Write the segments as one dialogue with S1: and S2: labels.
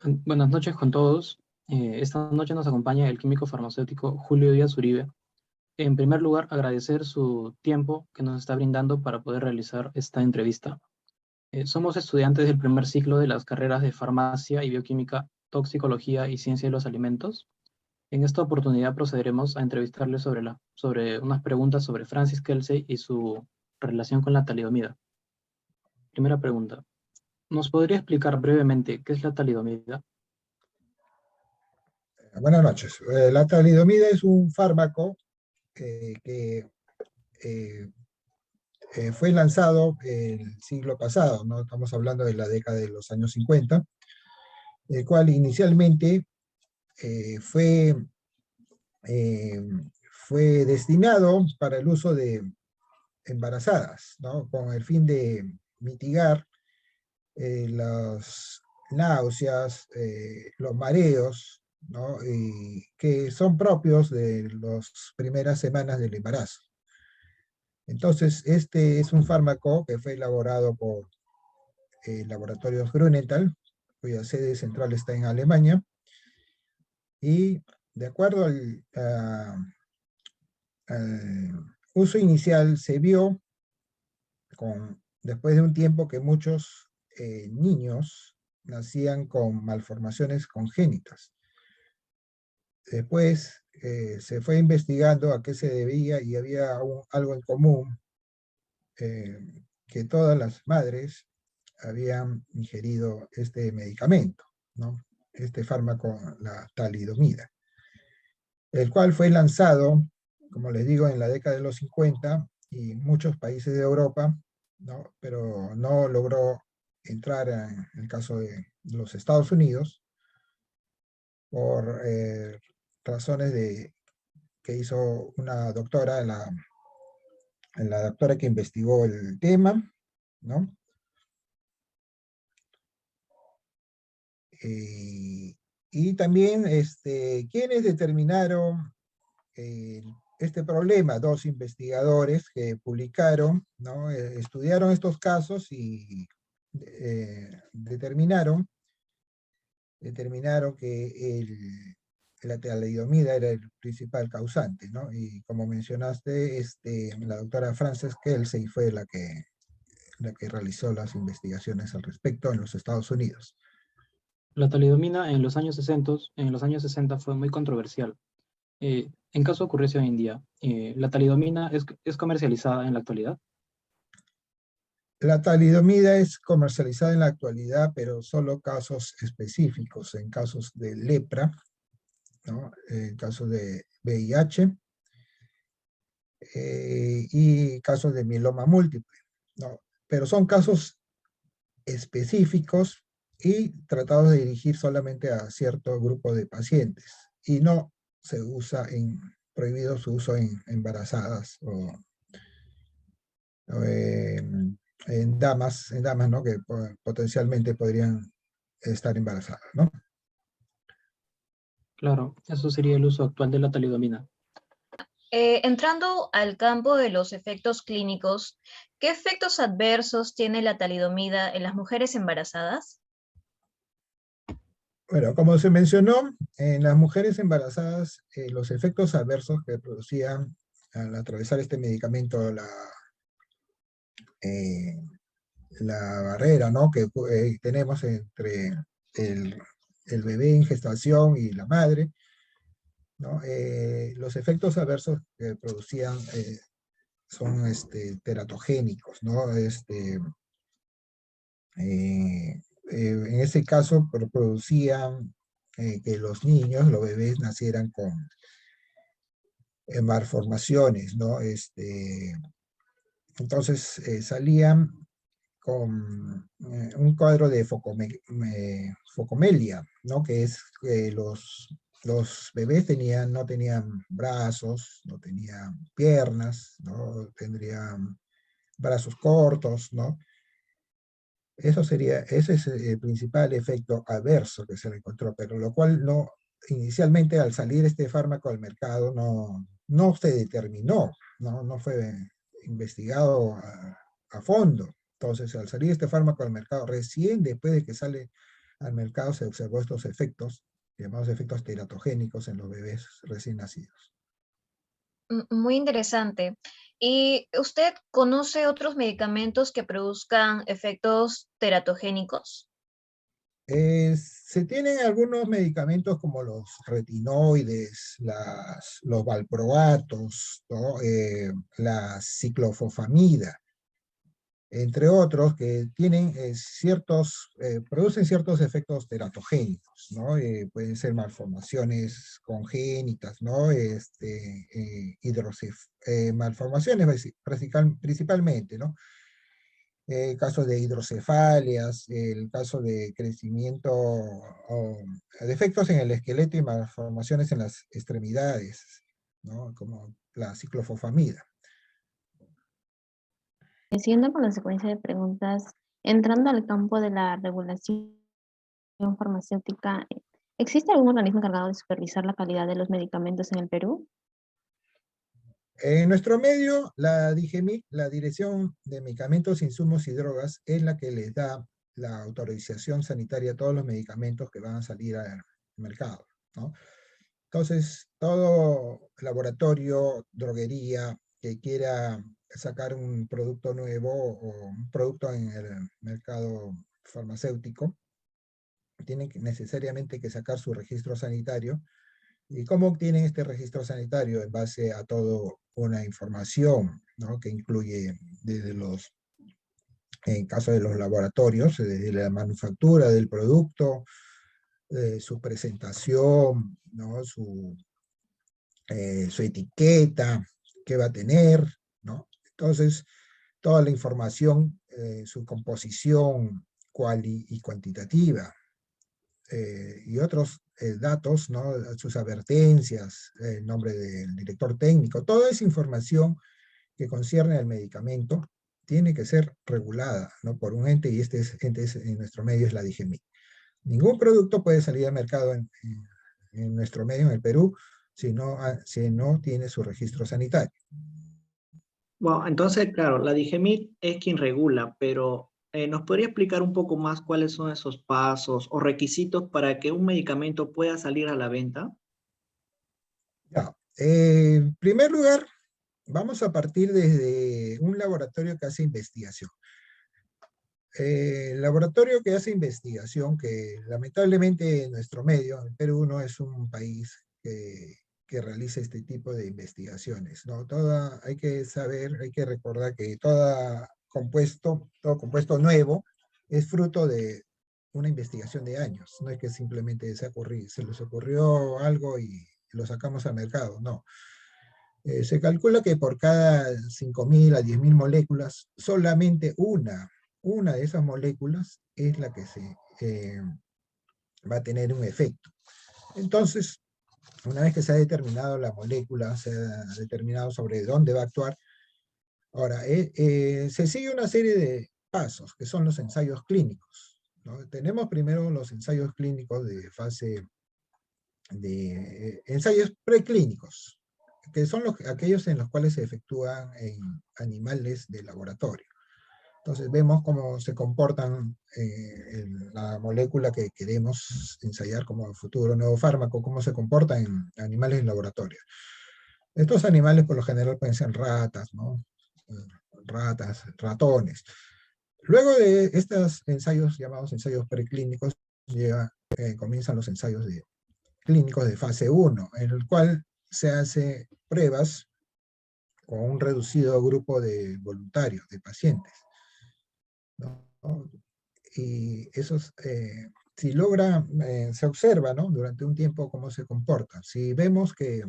S1: Buenas noches con todos. Esta noche nos acompaña el químico farmacéutico Julio Díaz Uribe. En primer lugar, agradecer su tiempo que nos está brindando para poder realizar esta entrevista. Somos estudiantes del primer ciclo de las carreras de farmacia y bioquímica, toxicología y ciencia de los alimentos. En esta oportunidad procederemos a entrevistarle sobre unas preguntas sobre Francis Kelsey y su relación con la talidomida. Primera pregunta. ¿Nos podría explicar brevemente qué es la talidomida?
S2: Buenas noches. La talidomida es un fármaco que fue lanzado el siglo pasado, ¿no? Estamos hablando de la década de los años 50, el cual inicialmente eh, fue, eh, fue destinado para el uso de embarazadas, ¿no? Con el fin de mitigar las náuseas, los mareos, ¿no? Y que son propios de las primeras semanas del embarazo. Entonces, este es un fármaco que fue elaborado por Laboratorios Grünenthal, cuya sede central está en Alemania, y de acuerdo al uso inicial se vio después de un tiempo que muchos niños nacían con malformaciones congénitas. Después se fue investigando a qué se debía y había algo en común, que todas las madres habían ingerido este medicamento, ¿no? Este fármaco, la talidomida, el cual fue lanzado, como les digo, en la década de los 50 y muchos países de Europa, ¿no? Pero no logró entrar en el caso de los Estados Unidos por razones que hizo una doctora, la doctora que investigó el tema, ¿no? Y también quienes determinaron eh, este problema, dos investigadores que publicaron, ¿no? Estudiaron estos casos y determinaron que la talidomida era el principal causante, ¿no? Y como mencionaste, la doctora Frances Kelsey fue la que realizó las investigaciones al respecto en los Estados Unidos.
S1: La talidomida en los años 60 fue muy controversial. En caso ocurriese hoy en día, ¿la talidomida es comercializada en la actualidad?
S2: La talidomida es comercializada en la actualidad, pero solo casos específicos, en casos de lepra, ¿no? En casos de VIH, y casos de mieloma múltiple, ¿no? Pero son casos específicos y tratados de dirigir solamente a cierto grupo de pacientes, y no se usa prohibido su uso en embarazadas o en damas, ¿no? Que potencialmente podrían estar embarazadas, ¿no?
S1: Claro, eso sería el uso actual de la talidomida.
S3: Entrando al campo de los efectos clínicos, ¿qué efectos adversos tiene la talidomida en las mujeres embarazadas?
S2: Bueno, como se mencionó, en las mujeres embarazadas, los efectos adversos que producían al atravesar este medicamento eh, la barrera, ¿no? Que tenemos entre el, el bebé en gestación y la madre, ¿no? Los efectos adversos que producían son teratogénicos, ¿no? En ese caso producían que los niños, los bebés, nacieran con malformaciones, ¿no? Entonces salían con un cuadro de focomelia, ¿no? Que es que los bebés no tenían brazos, no tenían piernas, ¿no? Tendrían brazos cortos, ¿no? Ese es el principal efecto adverso que se le encontró, pero lo cual no, inicialmente al salir este fármaco al mercado no se determinó, no fue investigado a fondo. Entonces, al salir este fármaco al mercado, recién después de que sale al mercado se observó estos efectos, llamados efectos teratogénicos en los bebés recién nacidos.
S3: Muy interesante. ¿Y usted conoce otros medicamentos que produzcan efectos teratogénicos?
S2: Se tienen algunos medicamentos como los retinoides, los valproatos, ¿no? La ciclofosfamida, entre otros, que tienen producen ciertos efectos teratogénicos, ¿no? Pueden ser malformaciones congénitas, ¿no? Malformaciones principalmente, ¿no? Casos de hidrocefalias, el caso de crecimiento, o defectos en el esqueleto y malformaciones en las extremidades, ¿no? Como la ciclofosfamida.
S4: Siguiendo con la secuencia de preguntas, entrando al campo de la regulación farmacéutica, ¿existe algún organismo encargado de supervisar la calidad de los medicamentos en el Perú?
S2: En nuestro medio, la DIGEMIC, la Dirección de Medicamentos, Insumos y Drogas, es la que les da la autorización sanitaria a todos los medicamentos que van a salir al mercado, ¿no? Entonces, todo laboratorio, droguería que quiera sacar un producto nuevo o un producto en el mercado farmacéutico, tienen necesariamente que sacar su registro sanitario. ¿Y cómo obtienen este registro sanitario? En base a toda una información, ¿no? Que incluye desde en caso de los laboratorios, desde la manufactura del producto, su presentación, ¿no? Su etiqueta, qué va a tener, ¿no? Entonces, toda la información, su composición y cuantitativa, y otros datos, ¿no? Sus advertencias, el nombre del director técnico, toda esa información que concierne al medicamento tiene que ser regulada, ¿no? Por un ente, y este ente en nuestro medio es la DIGEMIC. Ningún producto puede salir al mercado en nuestro medio, en el Perú, si no tiene su registro sanitario.
S5: Bueno, entonces, claro, la DIGEMIT es quien regula, pero ¿nos podría explicar un poco más cuáles son esos pasos o requisitos para que un medicamento pueda salir a la venta?
S2: Ya. En primer lugar, vamos a partir desde un laboratorio que hace investigación. El laboratorio que hace investigación, que lamentablemente en nuestro medio, el Perú no es un país que realice este tipo de investigaciones, ¿no? Hay que saber, hay que recordar que todo compuesto nuevo es fruto de una investigación de años, no es que simplemente se les ocurrió algo y lo sacamos al mercado, no. Se calcula que por cada 5.000 a 10.000 moléculas, solamente una de esas moléculas es la que va a tener un efecto. Entonces, una vez que se ha determinado la molécula, se ha determinado sobre dónde va a actuar, ahora, se sigue una serie de pasos, que son los ensayos clínicos, ¿no? Tenemos primero los ensayos clínicos de fase de ensayos preclínicos, que son aquellos en los cuales se efectúan en animales de laboratorio. Entonces vemos cómo se comportan la molécula que queremos ensayar como futuro nuevo fármaco, cómo se comporta en animales en laboratorio. Estos animales por lo general pueden ser ratas, ¿no? Ratas, ratones. Luego de estos ensayos llamados ensayos preclínicos, comienzan los ensayos clínicos de fase 1, en el cual se hace pruebas con un reducido grupo de voluntarios, de pacientes, ¿no? Y esos, si logra, se observa, ¿no? Durante un tiempo cómo se comporta. Si vemos que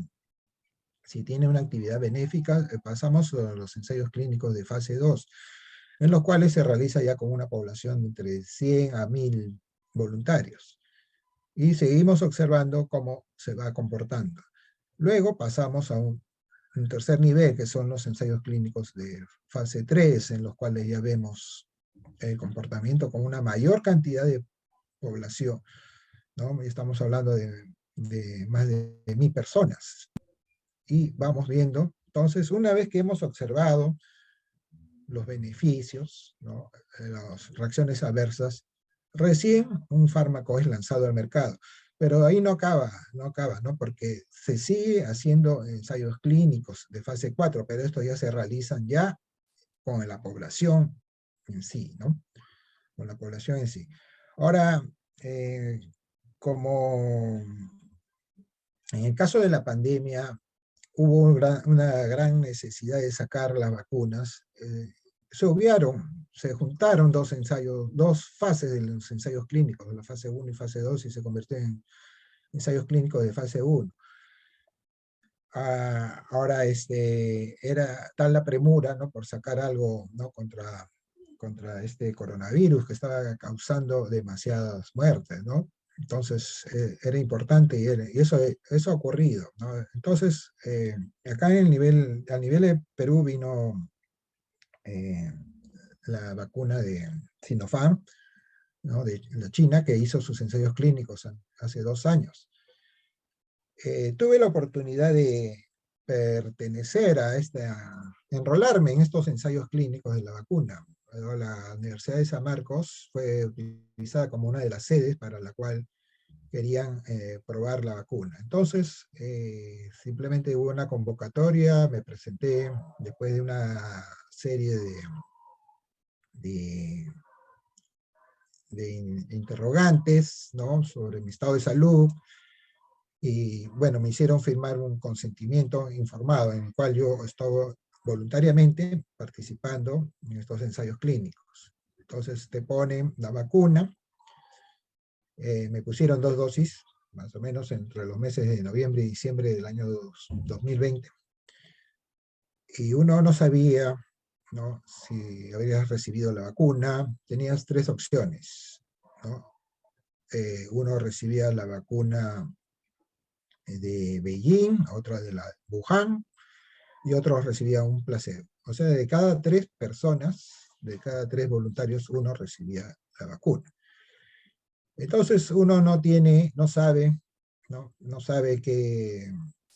S2: si tiene una actividad benéfica, pasamos a los ensayos clínicos de fase 2, en los cuales se realiza ya con una población de entre 100 a 1000 voluntarios. Y seguimos observando cómo se va comportando. Luego pasamos a un tercer nivel, que son los ensayos clínicos de fase 3, en los cuales ya vemos el comportamiento con una mayor cantidad de población, ¿no? Estamos hablando de más de 1000 personas. Y vamos viendo, entonces, una vez que hemos observado los beneficios, ¿no? Las reacciones adversas, recién un fármaco es lanzado al mercado. Pero ahí no acaba, ¿no? Porque se sigue haciendo ensayos clínicos de fase 4, pero estos ya se realizan ya con la población en sí, ¿no? Con la población en sí. Ahora, como en el caso de la pandemia, hubo una gran necesidad de sacar las vacunas, se juntaron dos ensayos, dos fases de los ensayos clínicos, la fase 1 y fase 2, y se convirtió en ensayos clínicos de fase 1. Ahora era tal la premura, ¿no?, por sacar algo, ¿no?, contra este coronavirus que estaba causando demasiadas muertes, ¿no? Entonces era importante y eso ha ocurrido, ¿no? Entonces, acá a nivel de Perú vino la vacuna de Sinopharm, ¿no?, de la China, que hizo sus ensayos clínicos hace 2 años. Tuve la oportunidad de pertenecer enrolarme en estos ensayos clínicos de la vacuna. La Universidad de San Marcos fue utilizada como una de las sedes para la cual querían probar la vacuna. Entonces, simplemente hubo una convocatoria, me presenté después de una serie de interrogantes, ¿no?, sobre mi estado de salud, y bueno, me hicieron firmar un consentimiento informado en el cual yo estaba voluntariamente participando en estos ensayos clínicos. Entonces te ponen la vacuna, me pusieron 2 dosis, más o menos entre los meses de noviembre y diciembre del año 2020. Y uno no sabía, ¿no?, si habrías recibido la vacuna. Tenías 3 opciones, ¿no? Uno recibía la vacuna de Beijing, otra de la Wuhan, y otros recibían un placebo. O sea, de cada 3 personas, de cada 3 voluntarios, uno recibía la vacuna. Entonces uno no sabe, no sabe qué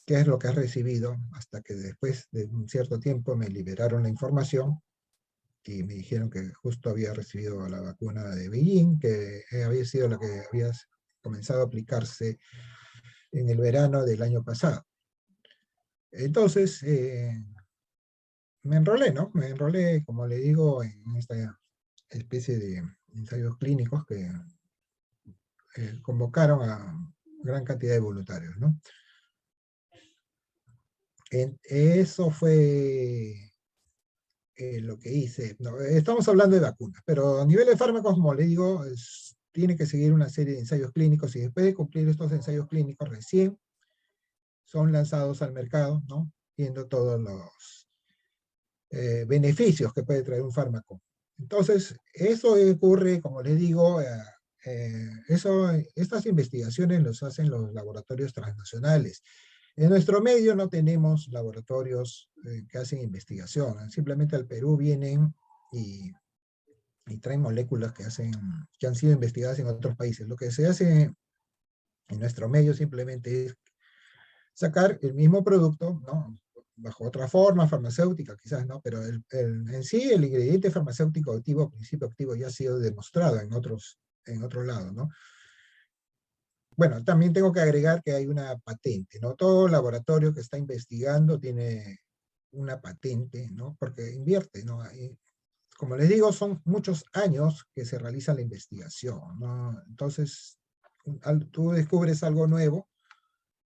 S2: es lo que ha recibido, hasta que después de un cierto tiempo me liberaron la información y me dijeron que justo había recibido la vacuna de Beijing, que había sido la que había comenzado a aplicarse en el verano del año pasado. Entonces, me enrolé, ¿no? Me enrolé, como le digo, en esta especie de ensayos clínicos que convocaron a gran cantidad de voluntarios, ¿no? Eso fue lo que hice. No, estamos hablando de vacunas, pero a nivel de fármacos, como le digo, tiene que seguir una serie de ensayos clínicos, y después de cumplir estos ensayos clínicos recién son lanzados al mercado, ¿no?, viendo todos los beneficios que puede traer un fármaco. Entonces, eso ocurre, como les digo, estas investigaciones las hacen los laboratorios transnacionales. En nuestro medio no tenemos laboratorios que hacen investigación. Simplemente al Perú vienen y traen moléculas que han sido investigadas en otros países. Lo que se hace en nuestro medio simplemente es sacar el mismo producto, ¿no?, bajo otra forma farmacéutica quizás, ¿no?, pero en sí el ingrediente farmacéutico activo, principio activo, ya ha sido demostrado en otros lados, ¿no? Bueno, también tengo que agregar que hay una patente, ¿no? Todo laboratorio que está investigando tiene una patente, ¿no?, porque invierte, ¿no? Como les digo, son muchos años que se realiza la investigación, ¿no? Entonces, tú descubres algo nuevo,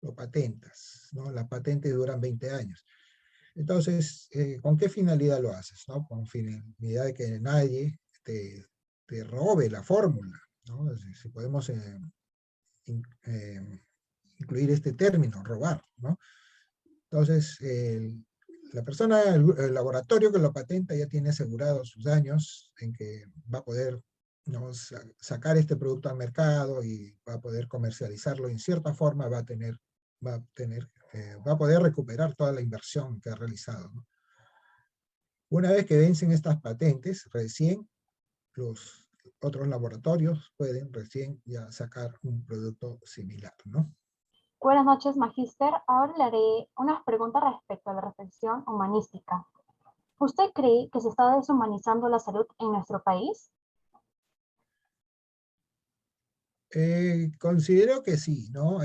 S2: lo patentas, ¿no? Las patentes duran 20 años. Entonces, ¿con qué finalidad lo haces, no? Con finalidad de que nadie te robe la fórmula, ¿no? Si podemos incluir este término, robar, ¿no? Entonces, el laboratorio que lo patenta ya tiene asegurados sus años en que va a poder, ¿no?, sacar este producto al mercado y va a poder comercializarlo, y en cierta forma va a poder recuperar toda la inversión que ha realizado, ¿no? Una vez que vencen estas patentes, recién los otros laboratorios pueden recién ya sacar un producto similar, ¿no?
S6: Buenas noches, magíster. Ahora le haré unas preguntas respecto a la reflexión humanística. ¿Usted cree que se está deshumanizando la salud en nuestro país?
S2: Considero que sí, ¿no?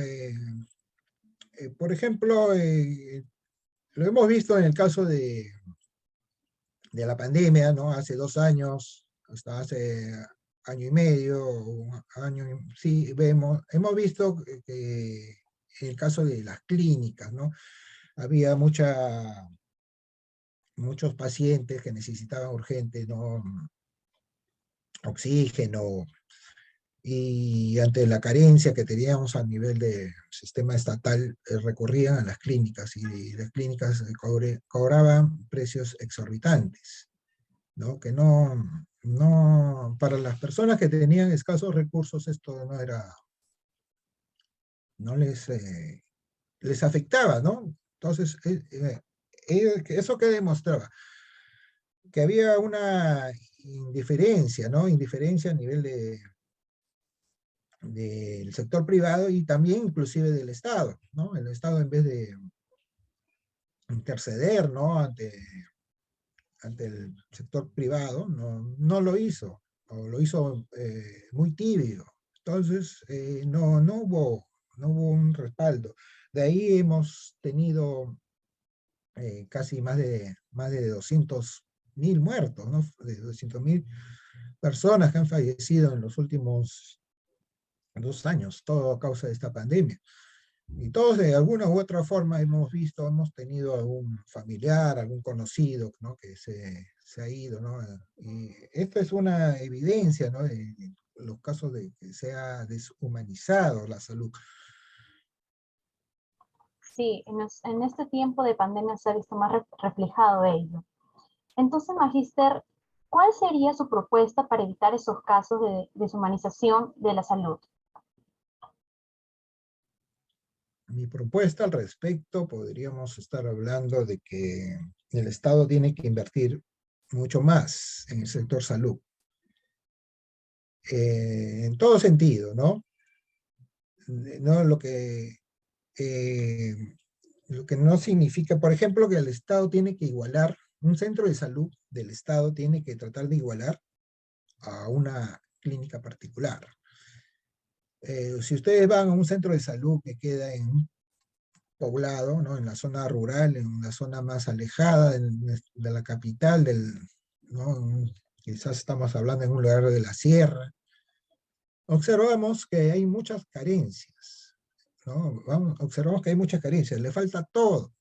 S2: Por ejemplo, lo hemos visto en el caso de la pandemia, ¿no? Hace 2 años, hasta hace año y medio, sí, hemos visto que en el caso de las clínicas, ¿no? Había muchos pacientes que necesitaban urgente, ¿no? Oxígeno, y ante la carencia que teníamos a nivel de sistema estatal, recurrían a las clínicas, y las clínicas cobraban precios exorbitantes, ¿no? Que para las personas que tenían escasos recursos, esto no les afectaba, ¿no? Entonces, ¿eso qué demostraba? Que había una indiferencia, ¿no? Indiferencia a nivel del sector privado y también inclusive del Estado, ¿no? El Estado, en vez de interceder, ¿no? ante el sector privado, no lo hizo, o lo hizo muy tibio. Entonces, no hubo un respaldo. De ahí hemos tenido casi más de 200.000 muertos, ¿no? De 200.000 personas que han fallecido en los últimos 2 años, todo a causa de esta pandemia. Y todos de alguna u otra forma hemos tenido algún familiar, algún conocido, ¿no? Que se ha ido, ¿no? Y esto es una evidencia, ¿no? De los casos de que se ha deshumanizado la salud.
S6: Sí, en este tiempo de pandemia se ha visto más reflejado ello. Entonces, Magíster, ¿cuál sería su propuesta para evitar esos casos de deshumanización de la salud?
S2: Mi propuesta al respecto, podríamos estar hablando de que el Estado tiene que invertir mucho más en el sector salud. En todo sentido, ¿no? No lo que no significa, por ejemplo, que el Estado tiene que igualar, un centro de salud del Estado tiene que tratar de igualar a una clínica particular. Si ustedes van a un centro de salud que queda en un poblado, ¿no? En la zona rural, en la zona más alejada de la capital, ¿no? Quizás estamos hablando en un lugar de la sierra, observamos que hay muchas carencias, ¿no? Observamos que hay muchas carencias, le falta todo,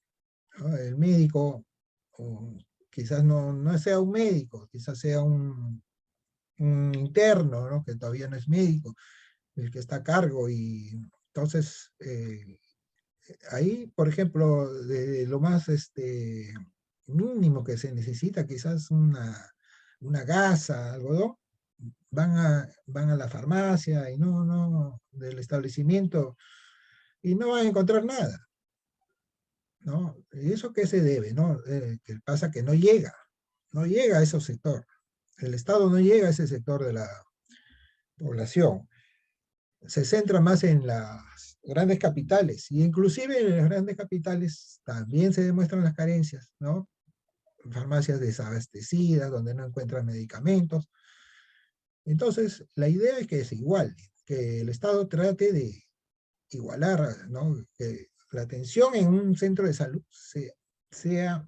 S2: ¿no? El médico, quizás no sea un médico, quizás sea un interno, ¿no? Que todavía no es médico, el que está a cargo, y entonces ahí, por ejemplo, de lo más mínimo que se necesita, quizás una gasa, algodón, van a la farmacia y del establecimiento, y no van a encontrar nada, ¿no? ¿Y eso qué se debe, no? Que pasa que no llega a ese sector. El Estado no llega a ese sector de la población. Se centra más en las grandes capitales, y inclusive en las grandes capitales también se demuestran las carencias, ¿no? Farmacias desabastecidas, donde no encuentran medicamentos. Entonces, la idea es que se iguale, que el Estado trate de igualar, ¿no? Que la atención en un centro de salud sea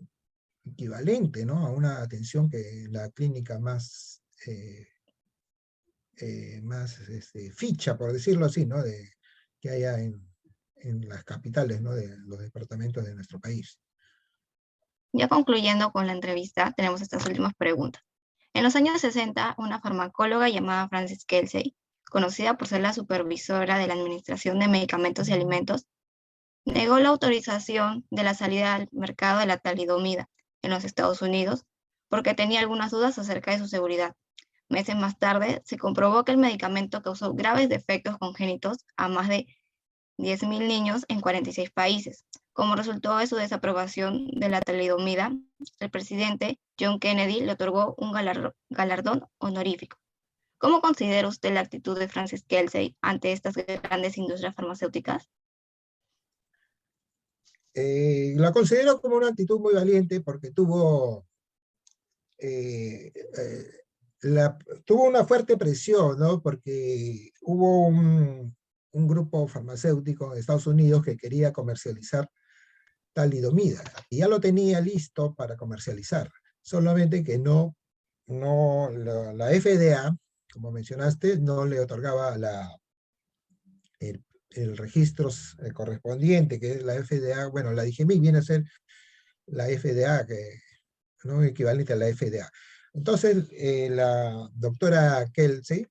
S2: equivalente, ¿no? A una atención que la clínica más ficha, por decirlo así, ¿no? Que haya en las capitales, ¿no? De los departamentos de nuestro país.
S7: Ya concluyendo con la entrevista, tenemos estas últimas preguntas. En los años 60, una farmacóloga llamada Frances Kelsey, conocida por ser la supervisora de la Administración de Medicamentos y Alimentos, negó la autorización de la salida al mercado de la talidomida en los Estados Unidos porque tenía algunas dudas acerca de su seguridad. Meses más tarde, se comprobó que el medicamento causó graves defectos congénitos a más de 10.000 niños en 46 países. Como resultado de su desaprobación de la talidomida, el presidente John Kennedy le otorgó un galardón honorífico. ¿Cómo considera usted la actitud de Frances Kelsey ante estas grandes industrias farmacéuticas?
S2: La considero como una actitud muy valiente, porque tuvo tuvo una fuerte presión, ¿no? Porque hubo un grupo farmacéutico en Estados Unidos que quería comercializar talidomida, y ya lo tenía listo para comercializar, solamente que la FDA, como mencionaste, no le otorgaba el registro correspondiente, que es la FDA. Bueno, la DGMIC viene a ser la FDA, ¿no? Equivalente a la FDA. Entonces, la doctora Kelsey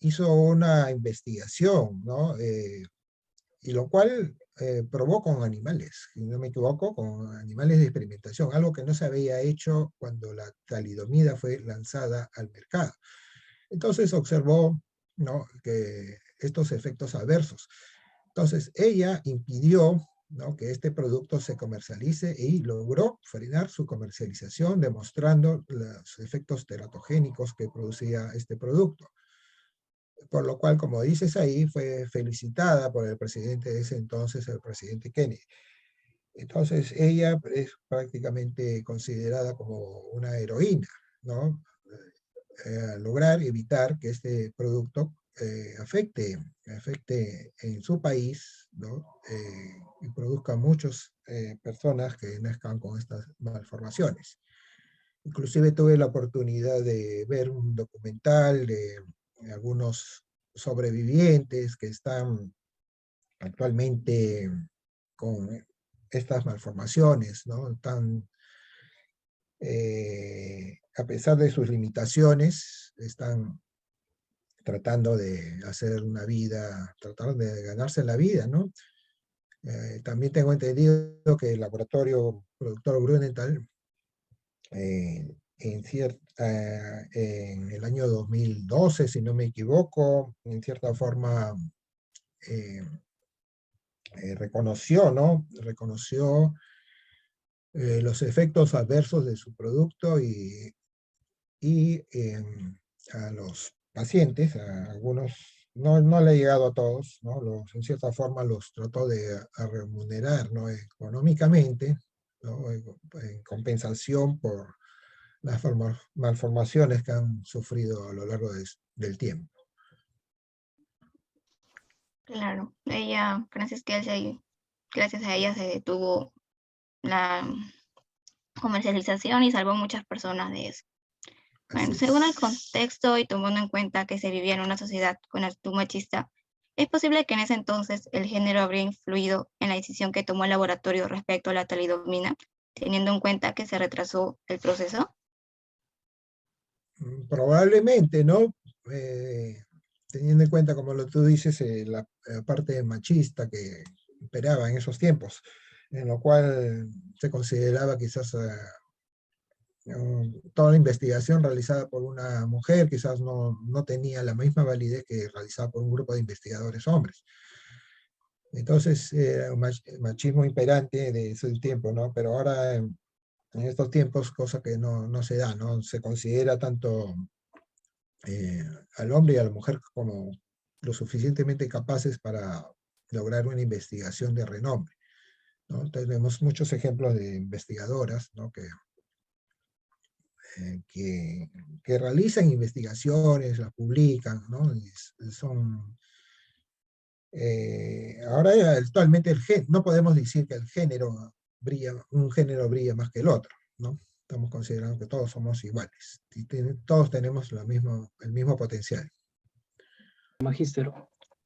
S2: hizo una investigación, ¿no? Y lo cual probó con animales, si no me equivoco, con animales de experimentación, algo que no se había hecho cuando la talidomida fue lanzada al mercado. Entonces observó, ¿no?, que estos efectos adversos. Entonces ella impidió, ¿no?, que este producto se comercialice y logró frenar su comercialización, demostrando los efectos teratogénicos que producía este producto. Por lo cual, como dices ahí, fue felicitada por el presidente de ese entonces, el presidente Kennedy. Entonces ella es prácticamente considerada como una heroína, ¿no? Lograr evitar que este producto afecte en su país, ¿no? Y produzca muchas personas que nazcan con estas malformaciones. Inclusive tuve la oportunidad de ver un documental de algunos sobrevivientes que están actualmente con estas malformaciones, ¿no? A pesar de sus limitaciones, están tratando de hacer una vida, tratando de ganarse la vida, ¿no? También tengo entendido que el laboratorio productor Grunenthal, en el año 2012, si no me equivoco, en cierta forma reconoció, ¿no? Reconoció los efectos adversos de su producto y a los pacientes, a algunos, no le ha llegado a todos, ¿no? En cierta forma los trató de remunerar, ¿no?, económicamente, ¿no?, en compensación por las malformaciones que han sufrido a lo largo del tiempo.
S7: Claro, Frances Kelsey, gracias a ella se detuvo la comercialización y salvó a muchas personas de eso. Bueno, según el contexto y tomando en cuenta que se vivía en una sociedad con actitud machista, ¿es posible que en ese entonces el género habría influido en la decisión que tomó el laboratorio respecto a la talidomida, teniendo en cuenta que se retrasó el proceso?
S2: Probablemente, ¿no? Teniendo en cuenta, como tú dices, la parte machista que imperaba en esos tiempos, en lo cual se consideraba quizás toda la investigación realizada por una mujer quizás no tenía la misma validez que realizada por un grupo de investigadores hombres. Entonces, un machismo imperante de ese tiempo, ¿no? Pero ahora, en estos tiempos, cosa que no se da, ¿no? Se considera tanto al hombre y a la mujer como lo suficientemente capaces para lograr una investigación de renombre, ¿no? Entonces vemos muchos ejemplos de investigadoras, ¿no?, que realizan investigaciones, las publican, ¿no? Ahora actualmente no podemos decir que un género brilla más que el otro, ¿no? Estamos considerando que todos somos iguales, y todos tenemos el mismo potencial.
S1: Magíster,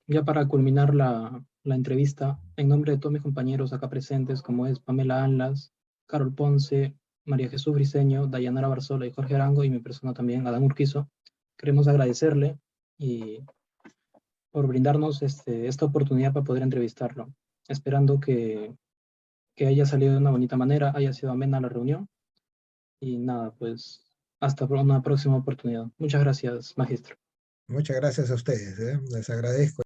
S1: ya para culminar la entrevista, en nombre de todos mis compañeros acá presentes, como es Pamela Anlas, Carol Ponce, María Jesús Briceño, Dayanara Barzola y Jorge Arango, y mi persona también, Adán Urquizo, queremos agradecerle por brindarnos esta oportunidad para poder entrevistarlo, esperando que haya salido de una bonita manera, haya sido amena la reunión, y nada, pues hasta una próxima oportunidad. Muchas gracias, magistro.
S2: Muchas gracias a ustedes, les agradezco.